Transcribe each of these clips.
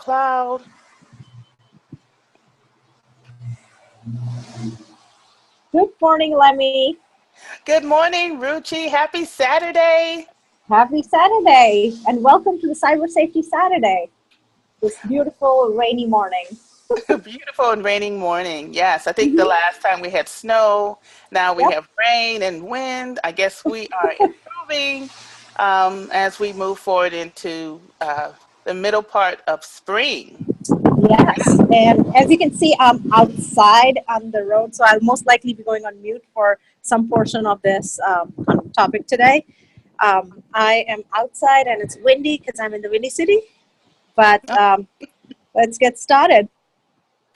cloud. Good morning, Lemmy. Good morning, Ruchi. Happy Saturday. Happy Saturday, and welcome to the Cybersafety Saturday, this beautiful rainy morning. Beautiful and raining morning. Yes, I think the Hmm. last time we had snow. Now we Yep. have rain and wind. I guess we are improving as we move forward into the middle part of spring. Yes, and as you can see, I'm outside on the road, so I'll most likely be going on mute for some portion of this topic today. I am outside and it's windy because I'm in the windy city, but let's get started.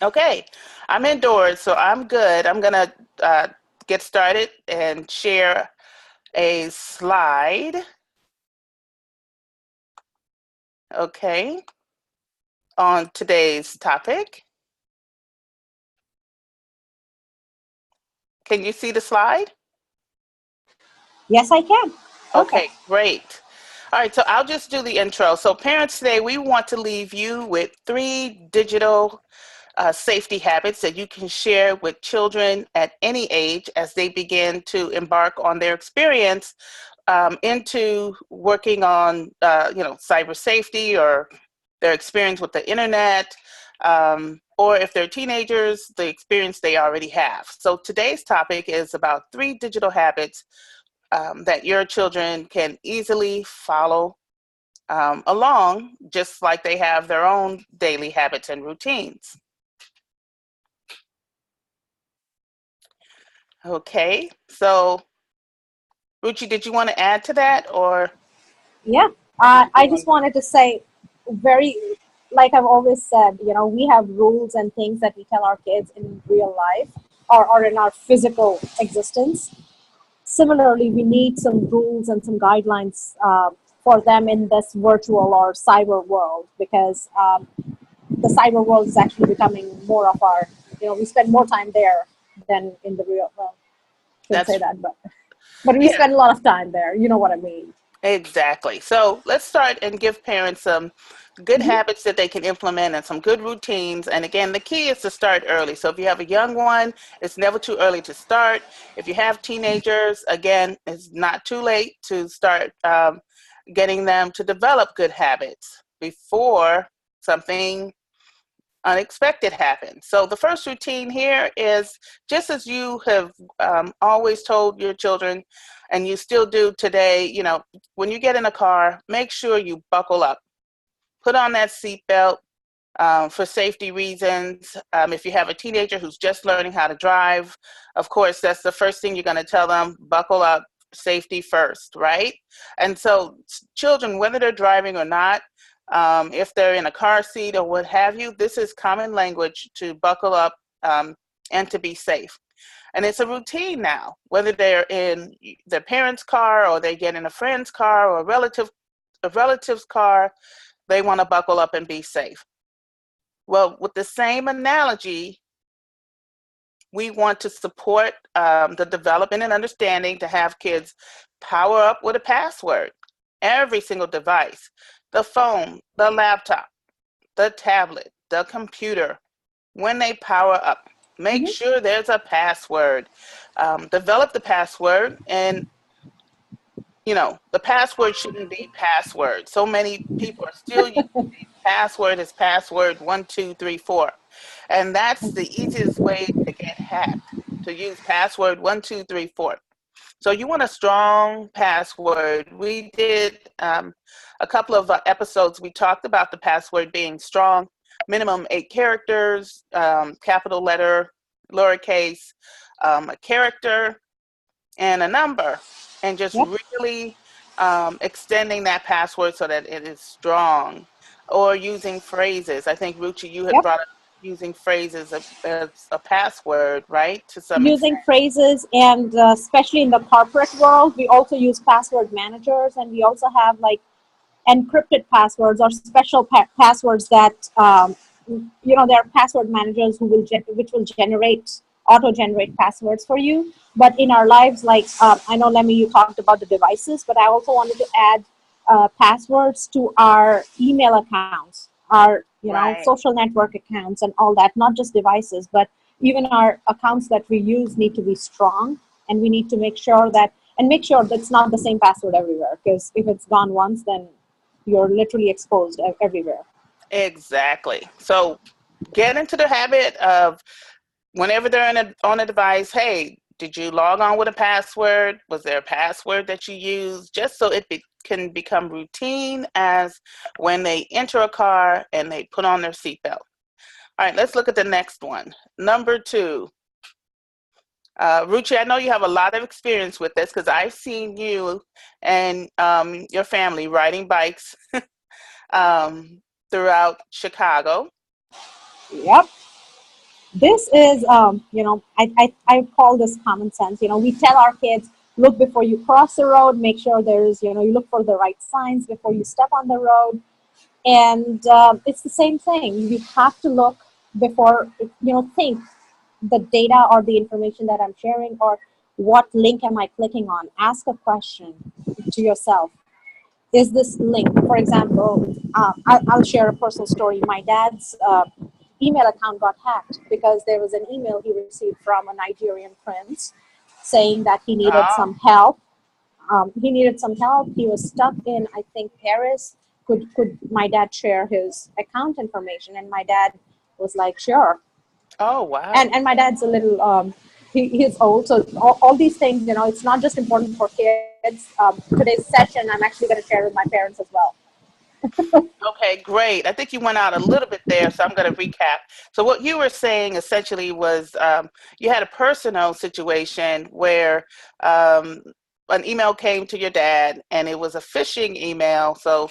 Okay, I'm indoors, so I'm good. I'm gonna uh, get started and share a slide. Okay, on today's topic. Can you see the slide? Yes, I can. Perfect. Okay, great. All right, so I'll just do the intro. So parents, today we want to leave you with 3 digital safety habits that you can share with children at any age as they begin to embark on their experience into working on, cyber safety or their experience with the internet, or if they're teenagers, the experience they already have. So today's topic is about 3 digital habits that your children can easily follow along, just like they have their own daily habits and routines. Okay, so Ruchi, did you want to add to that, or Yeah, I just wanted to say, very, like I've always said, we have rules and things that we tell our kids in real life or in our physical existence. Similarly, we need some rules and some guidelines for them in this virtual or cyber world because the cyber world is actually becoming more of our, we spend more time there than in the real, well, shouldn't say that's that, but we yeah, spend a lot of time there. You know what I mean? exactly. So let's start and give parents some good Hmm. habits that they can implement and some good routines. And again, the key is to start early. So if you have a young one, it's never too early to start. If you have teenagers, again, it's not too late to start getting them to develop good habits before something unexpected happens. So the first routine here is just as you have always told your children, and you still do today, when you get in a car, make sure you buckle up. Put on that seatbelt for safety reasons. If you have a teenager who's just learning how to drive, of course, that's the first thing you're going to tell them, buckle up, safety first, right? And so children, whether they're driving or not, if they're in a car seat or what have you, this is common language to buckle up and to be safe. And it's a routine now, whether they're in their parents' car or they get in a friend's car or a relative's car, they want to buckle up and be safe. Well, with the same analogy, we want to support the development and understanding to have kids power up with a password. Every single device, the phone, the laptop, the tablet, the computer, when they power up, make Hmm. sure there's a password. Develop the password, and the password shouldn't be password. So many people are still using password 1 2 3 4, and that's the easiest way to get hacked, to use password 1 2 3 4. So you want a strong password. We did a couple of episodes. We talked about the password being strong, minimum 8 characters, capital letter, lowercase, a character, and a number, and just Yep. really extending that password so that it is strong, or using phrases. I think, Ruchi, you had Yep. brought up using phrases as a password, right, to some Using extent. phrases, and especially in the corporate world, we also use password managers, and we also have like encrypted passwords or special passwords that there are password managers who will which will auto generate passwords for you. But in our lives, like I know, Lemmy, you talked about the devices, but I also wanted to add passwords to our email accounts, our Right. social network accounts and all that, not just devices, but even our accounts that we use need to be strong, and we need to make sure that's not the same password everywhere, because if it's gone once, then you're literally exposed everywhere. Exactly. So get into the habit of whenever they're on a device, hey, did you log on with a password? Was there a password that you used? Just so can become routine as when they enter a car and they put on their seatbelt. All right, let's look at the next one. Number 2. Ruchi, I know you have a lot of experience with this because I've seen you and your family riding bikes um, throughout Chicago. Yep. This is, I call this common sense. We tell our kids, look before you cross the road, make sure you look for the right signs before you step on the road. And it's the same thing. You have to look before, think the data or the information that I'm sharing, or what link am I clicking on? Ask a question to yourself. Is this link, for example, I'll share a personal story. My dad's email account got hacked because there was an email he received from a Nigerian prince saying that he needed Oh, some help. He was stuck in, I think, Paris. Could my dad share his account information? And my dad was like, sure. oh, And wow. my dad's a little he's old, so all these things, it's not just important for kids. Today's session, I'm actually going to share with my parents as well. Okay, great. I think you went out a little bit there, so I'm going to recap. So what you were saying essentially was you had a personal situation where um, an email came to your dad, and it was a phishing email. So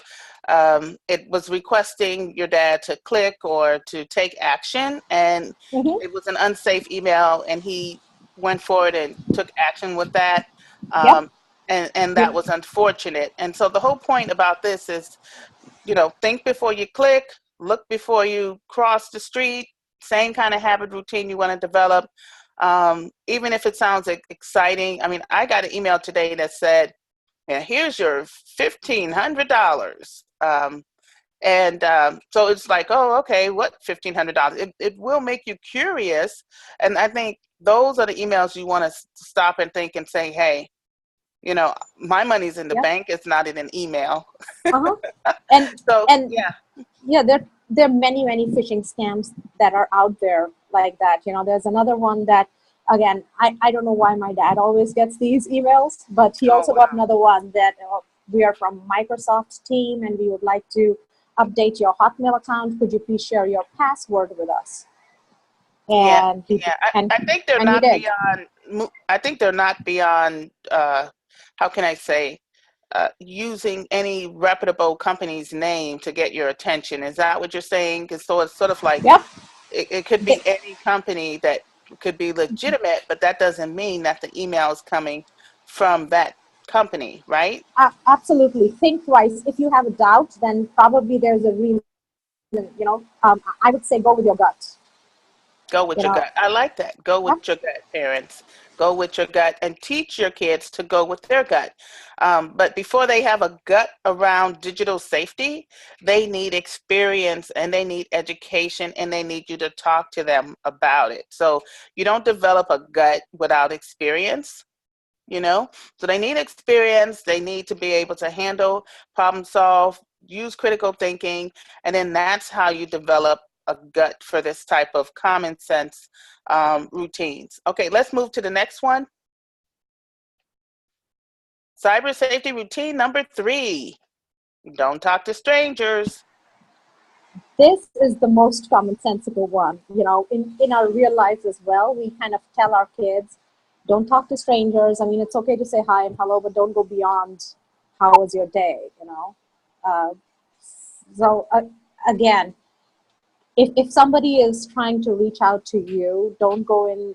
it was requesting your dad to click or to take action, and Mm-hmm. it was an unsafe email, and he went forward and took action with that. Yep. Um, and that Yep. was unfortunate. And so the whole point about this is think before you click, look before you cross the street, same kind of habit routine you want to develop. Even if it sounds exciting. I mean, I got an email today that said, yeah, here's your $1,500. And so it's like, oh, okay, what $1,500? It will make you curious. And I think those are the emails you want to stop and think and say, hey, my money's in the Yep. bank. It's not in an email. Uh-huh. and So, and yeah. yeah, there are many phishing scams that are out there like that. There's another one that, again, I don't know why my dad always gets these emails, but he Oh, also got wow. another one that, we are from Microsoft team and we would like to update your Hotmail account. Could you please share your password with us? Yeah, And he yeah. I think they're and he not did. beyond. I think they're not beyond. How can I say? Using any reputable company's name to get your attention. Is that what you're saying? 'Cause so it's sort of like Yep. it could They, be any company that could be legitimate, but that doesn't mean that the email is coming from that company, right? absolutely. Think twice. If you have a doubt, then probably there's a reason. I would say go with your gut. Go You with your know, gut. I like that. Go Yep. with your gut, parents. Go with your gut and teach your kids to go with their gut. But before they have a gut around digital safety, they need experience and they need education and they need you to talk to them about it. So you don't develop a gut without experience. you know so they need experience, they need to be able to handle, problem solve, use critical thinking, and then that's how you develop a gut for this type of common sense routines. Okay, let's move to the next one. Cyber safety routine number 3: don't talk to strangers. This is the most commonsensical one. In our real lives as well, we kind of tell our kids, don't talk to strangers. I mean, it's okay to say hi and hello, but don't go beyond how was your day. Uh, so again, if somebody is trying to reach out to you, don't go in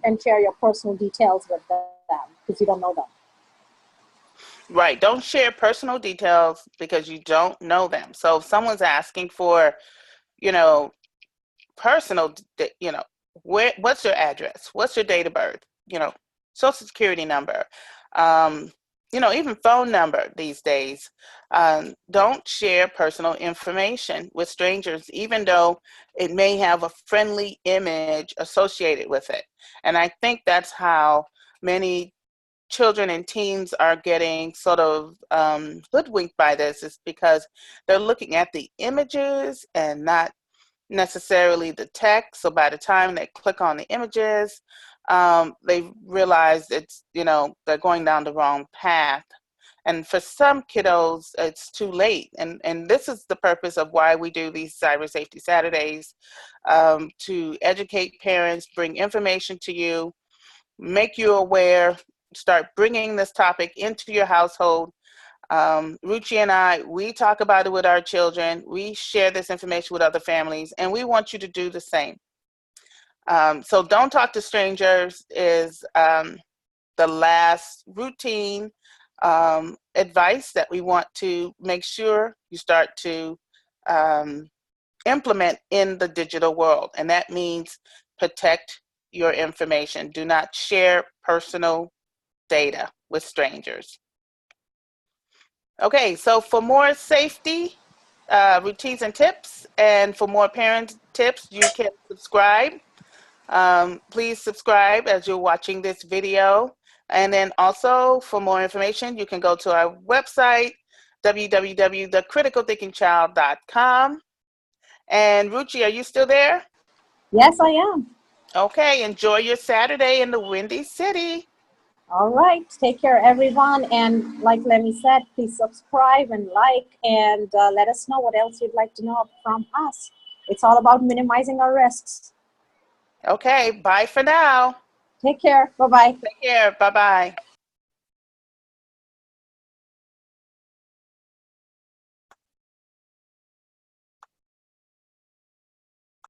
and share your personal details with them because you don't know them. Right, don't share personal details because you don't know them. So if someone's asking for you know personal, what's your address? What's your date of birth? Social security number. Um, even phone number these days. Don't share personal information with strangers, even though it may have a friendly image associated with it. And I think that's how many children and teens are getting sort of hoodwinked by this, is because they're looking at the images and not necessarily the text. So by the time they click on the images, they realize they're going down the wrong path. And for some kiddos, it's too late. And this is the purpose of why we do these Cyber Safety Saturdays, to educate parents, bring information to you, make you aware, start bringing this topic into your household. Ruchi and I, we talk about it with our children. We share this information with other families, and we want you to do the same. So don't talk to strangers is the last routine advice that we want to make sure you start to implement in the digital world. And that means protect your information. Do not share personal data with strangers. Okay, so for more safety routines and tips, and for more parent tips, you can subscribe. Please subscribe as you're watching this video. And then also, for more information, you can go to our website, www.thecriticalthinkingchild.com. And Ruchi, are you still there? Yes, I am. Okay, enjoy your Saturday in the Windy City. All right. Take care, everyone. And like Lemmy said, please subscribe and like, and let us know what else you'd like to know from us. It's all about minimizing our risks. Okay, bye for now. Take care. Bye-bye. Take care. Bye-bye.